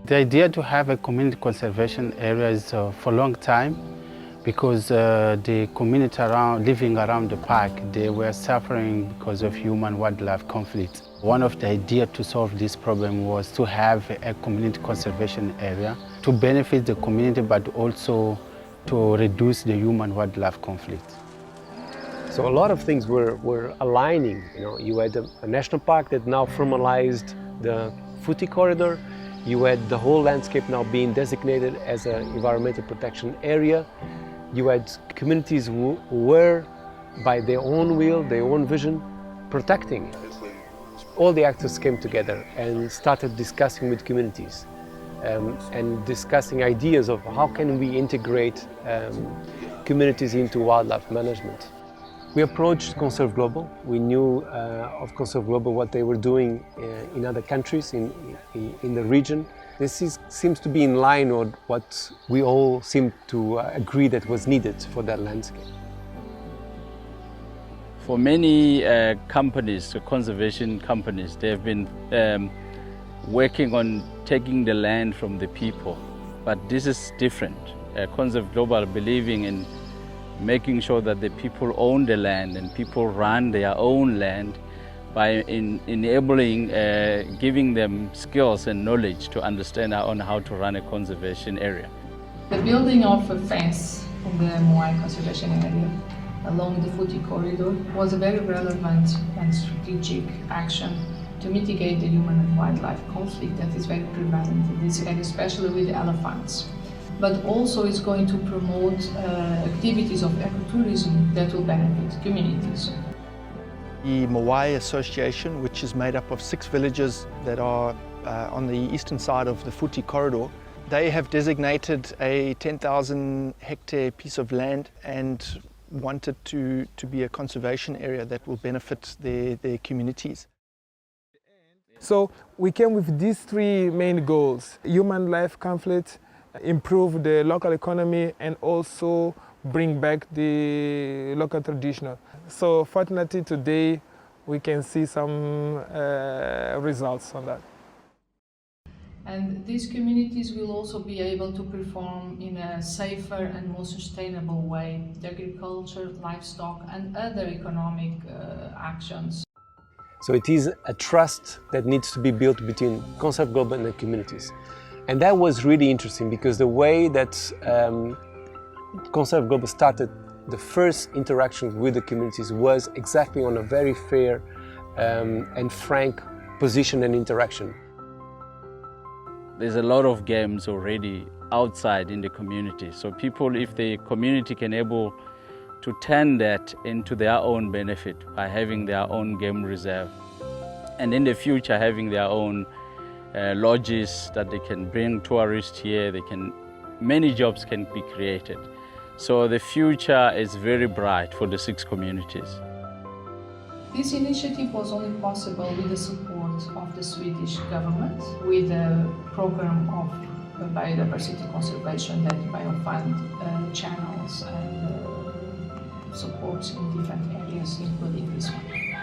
The idea to have a community conservation area is for a long time because the community living around the park, they were suffering because of human-wildlife conflict. One of the ideas to solve this problem was to have a community conservation area to benefit the community but also to reduce the human-wildlife conflict. So a lot of things were aligning. You had a national park that now formalized the Footy corridor. You had the whole landscape now being designated as an environmental protection area. You had communities who were, by their own will, their own vision, protecting. All the actors came together and started discussing with communities and discussing ideas of how can we integrate communities into wildlife management. We approached Conserve Global. We knew of Conserve Global what they were doing in other countries in the region. This seems to be in line with what we all seem to agree that was needed for that landscape. For many companies, conservation companies, they have been working on taking the land from the people. But this is different. Conserve Global believing in making sure that the people own the land and people run their own land by enabling, giving them skills and knowledge to understand on how to run a conservation area. The building of a fence in the Muwai conservation area along the Footy corridor was a very relevant and strategic action to mitigate the human and wildlife conflict that is very prevalent in this area, especially with the elephants. But also it's going to promote activities of ecotourism that will benefit communities. The Muwai Association, which is made up of 6 villages that are on the eastern side of the Footy corridor, they have designated a 10,000 hectare piece of land and wanted to be a conservation area that will benefit their communities. So we came with these 3 main goals: human life conflict, improve the local economy, and also bring back the local traditional. So fortunately today we can see some results on that. And these communities will also be able to perform in a safer and more sustainable way the agriculture, livestock and other economic actions. So it is a trust that needs to be built between Conserve Global and the communities. And that was really interesting because the way that Conserve Global started the first interaction with the communities was exactly on a very fair and frank position and interaction. There's a lot of games already outside in the community. So people, if the community can able to turn that into their own benefit by having their own game reserve, and in the future having their own lodges that they can bring tourists here, many jobs can be created. So the future is very bright for the 6 communities. This initiative was only possible with the support of the Swedish government, with a program of biodiversity conservation that biofund channels and supports in different areas, including this one.